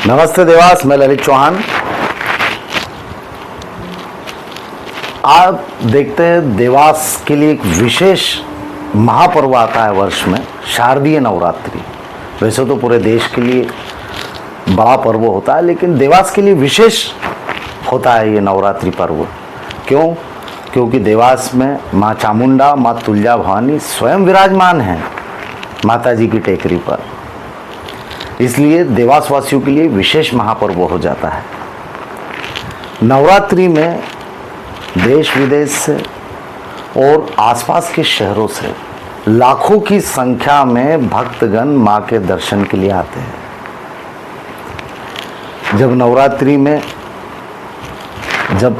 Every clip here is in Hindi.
नमस्ते देवास, मैं ललित चौहान। आप देखते हैं देवास के लिए एक विशेष महापर्व आता है वर्ष में, शारदीय नवरात्रि। वैसे तो पूरे देश के लिए बड़ा पर्व होता है, लेकिन देवास के लिए विशेष होता है ये नवरात्रि पर्व। क्यों? क्योंकि देवास में माँ चामुंडा, माँ तुलजा भवानी स्वयं विराजमान हैं माता जी की टेकरी पर। इसलिए देवासवासियों के लिए विशेष महापर्व हो जाता है। नवरात्रि में देश विदेश से और आसपास के शहरों से लाखों की संख्या में भक्तगण मां के दर्शन के लिए आते हैं। जब नवरात्रि में जब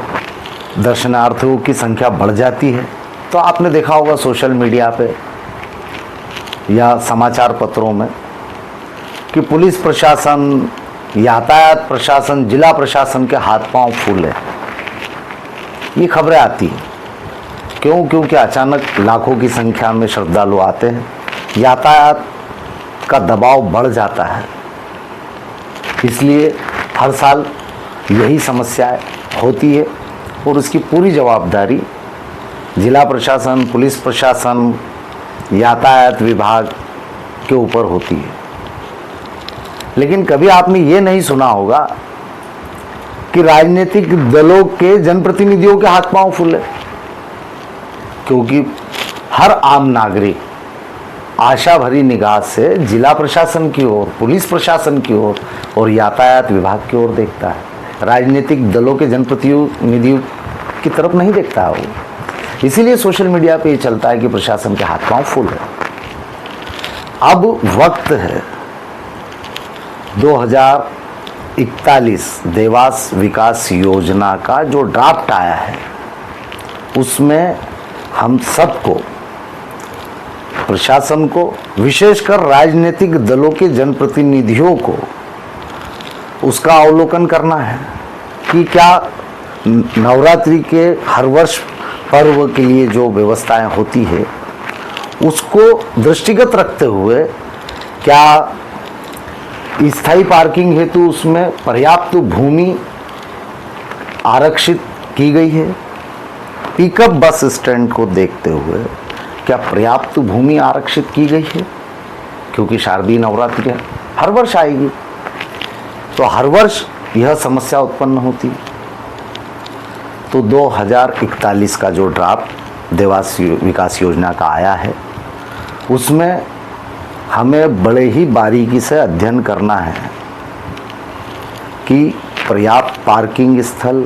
दर्शनार्थियों की संख्या बढ़ जाती है तो आपने देखा होगा सोशल मीडिया पे या समाचार पत्रों में कि पुलिस प्रशासन, यातायात प्रशासन, जिला प्रशासन के हाथ पांव फूले, ये खबरें आती हैं। क्यों? क्योंकि अचानक लाखों की संख्या में श्रद्धालु आते हैं, यातायात का दबाव बढ़ जाता है। इसलिए हर साल यही समस्याएं होती है और उसकी पूरी जवाबदारी जिला प्रशासन, पुलिस प्रशासन, यातायात विभाग के ऊपर होती है। लेकिन कभी आपने ये नहीं सुना होगा कि राजनीतिक दलों के जनप्रतिनिधियों के हाथ पांव फूले, क्योंकि हर आम नागरिक आशा भरी निगाह से जिला प्रशासन की ओर, पुलिस प्रशासन की ओर और यातायात विभाग की ओर देखता है। राजनीतिक दलों के जनप्रतिनिधियों की तरफ नहीं देखता है वो। इसीलिए सोशल मीडिया पे ये चलता है कि प्रशासन के हाथ पांव फूल है। अब वक्त है 2041 देवास विकास योजना का जो ड्राफ्ट आया है, उसमें हम सबको, प्रशासन को, विशेषकर राजनीतिक दलों के जनप्रतिनिधियों को उसका अवलोकन करना है कि क्या नवरात्रि के हर वर्ष पर्व के लिए जो व्यवस्थाएं होती है उसको दृष्टिगत रखते हुए क्या स्थायी पार्किंग हेतु उसमें पर्याप्त भूमि आरक्षित की गई है। पिकअप बस स्टैंड को देखते हुए क्या पर्याप्त भूमि आरक्षित की गई है, क्योंकि शारदीय नवरात्रि हर वर्ष आएगी तो हर वर्ष यह समस्या उत्पन्न होती। तो 2041 का जो ड्राफ्ट देवास विकास योजना का आया है, उसमें हमें बड़े ही बारीकी से अध्ययन करना है कि पर्याप्त पार्किंग स्थल,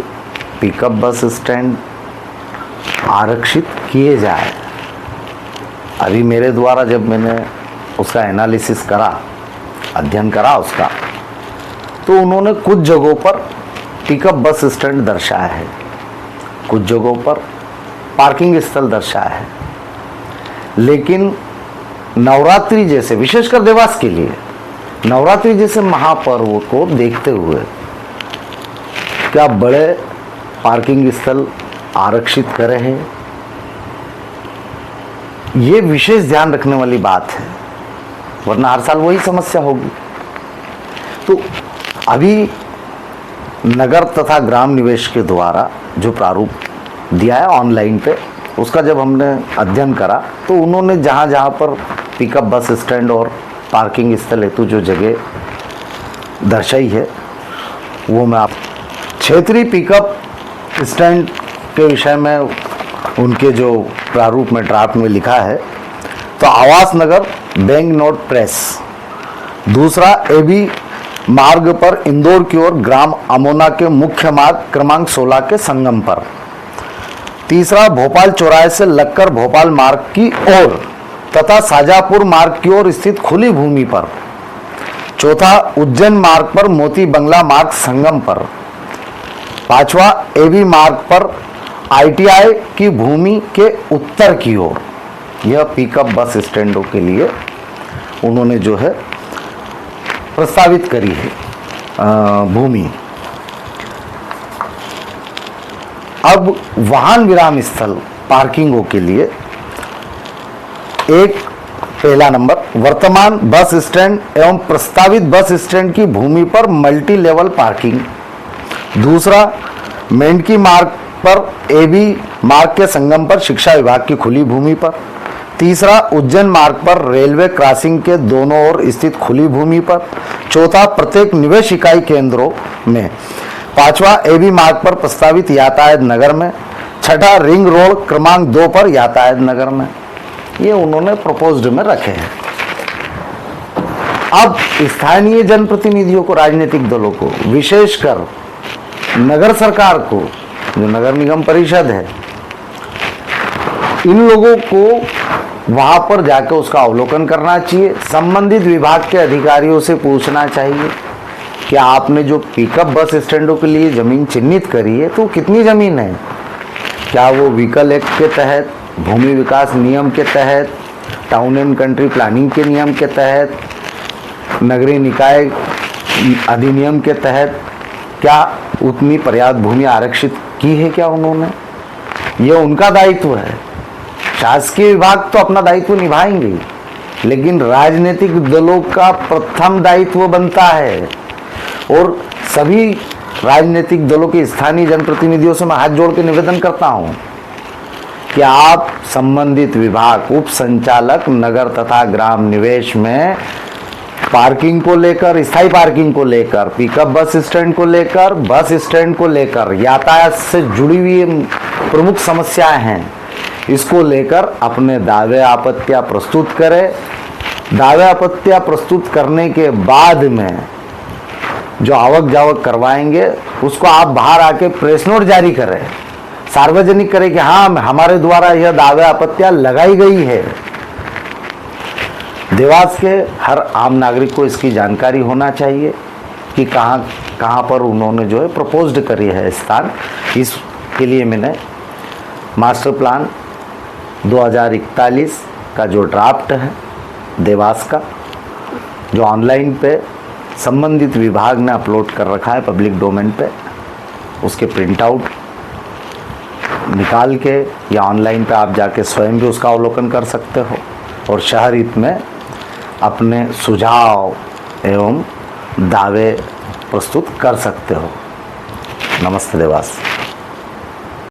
पिकअप बस स्टैंड आरक्षित किए जाए। अभी मेरे द्वारा जब मैंने उसका एनालिसिस करा, अध्ययन करा उसका, तो उन्होंने कुछ जगहों पर पिकअप बस स्टैंड दर्शाया है, कुछ जगहों पर पार्किंग स्थल दर्शाया है। लेकिन नवरात्रि जैसे, विशेषकर देवास के लिए नवरात्रि जैसे महापर्व को देखते हुए क्या बड़े पार्किंग स्थल आरक्षित करे हैं, ये विशेष ध्यान रखने वाली बात है, वरना हर साल वही समस्या होगी। तो अभी नगर तथा ग्राम निवेश के द्वारा जो प्रारूप दिया है ऑनलाइन पे, उसका जब हमने अध्ययन करा तो उन्होंने जहाँ जहाँ पर पिकअप बस स्टैंड और पार्किंग स्थल हेतु जो जगह दर्शाई है वो मैं आप क्षेत्रीय पिकअप स्टैंड के विषय में उनके जो प्रारूप में ड्राफ्ट में लिखा है, तो आवास नगर बैंक नोट प्रेस, दूसरा एबी मार्ग पर इंदौर की ओर ग्राम अमोना के मुख्य मार्ग क्रमांक 16 के संगम पर, तीसरा भोपाल चौराहे से लगकर भोपाल मार्ग की ओर तथा शाजापुर मार्ग की ओर स्थित खुली भूमि पर, चौथा उज्जैन मार्ग पर मोती बंगला मार्ग संगम पर, पांचवा एबी मार्ग पर आईटीआई की भूमि के उत्तर की ओर। यह पिकअप बस स्टैंडों के लिए उन्होंने जो है प्रस्तावित करी है भूमि। अब वाहन विराम स्थल पार्किंगों के लिए एक पहला नंबर, वर्तमान बस स्टैंड एवं प्रस्तावित बस स्टैंड की भूमि पर मल्टी लेवल पार्किंग। दूसरा, मेंढकी मार्ग पर एबी मार्ग के संगम पर शिक्षा विभाग की खुली भूमि पर। तीसरा, उज्जैन मार्ग पर रेलवे क्रॉसिंग के दोनों ओर स्थित खुली भूमि पर। चौथा, प्रत्येक निवेश इकाई केंद्रों में। पांचवा, एबी मार्ग पर प्रस्तावित यातायात नगर में। छठा, रिंग रोड क्रमांक 2 पर यातायात नगर में। ये उन्होंने प्रपोज्ड में रखे हैं। अब स्थानीय जनप्रतिनिधियों को, राजनीतिक दलों को, विशेषकर नगर सरकार को, जो नगर निगम परिषद है, इन लोगों को वहां पर जाकर उसका अवलोकन करना चाहिए। संबंधित विभाग के अधिकारियों से पूछना चाहिए कि आपने जो पिकअप बस स्टैंडों के लिए जमीन चिन्हित करी है तो कितनी जमीन है, क्या वो व्हीकल एक्ट के तहत, भूमि विकास नियम के तहत, टाउन एंड कंट्री प्लानिंग के नियम के तहत, नगरीय निकाय अधिनियम के तहत क्या उतनी पर्याप्त भूमि आरक्षित की है क्या उन्होंने? ये उनका दायित्व है। शासकीय विभाग तो अपना दायित्व निभाएंगे, लेकिन राजनीतिक दलों का प्रथम दायित्व बनता है। और सभी राजनीतिक दलों के स्थानीय जनप्रतिनिधियों से मैं हाथ जोड़ के निवेदन करता हूं कि आप संबंधित विभाग, उप संचालक नगर तथा ग्राम निवेश में पार्किंग को लेकर, स्थायी पार्किंग को लेकर, पिकअप बस स्टैंड को लेकर, बस स्टैंड को लेकर, यातायात से जुड़ी हुई प्रमुख समस्याएं हैं, इसको लेकर अपने दावे आपत्तियां प्रस्तुत करें। दावे आपत्तियां प्रस्तुत करने के बाद में जो आवक जावक करवाएंगे उसको आप बाहर आके प्रेस नोट जारी करें, सार्वजनिक करें कि हाँ, हमारे द्वारा यह दावे आपत्तियां लगाई गई है। देवास के हर आम नागरिक को इसकी जानकारी होना चाहिए कि कहाँ पर उन्होंने जो है प्रपोज्ड करी है स्थान। इसके लिए मैंने मास्टर प्लान 2041 का जो ड्राफ्ट है देवास का, जो ऑनलाइन पे संबंधित विभाग ने अपलोड कर रखा है पब्लिक डोमेन पे, उसके प्रिंट आउट निकाल के या ऑनलाइन पे आप जाके स्वयं भी उसका अवलोकन कर सकते हो और शहर हित में अपने सुझाव एवं दावे प्रस्तुत कर सकते हो। नमस्ते देवास।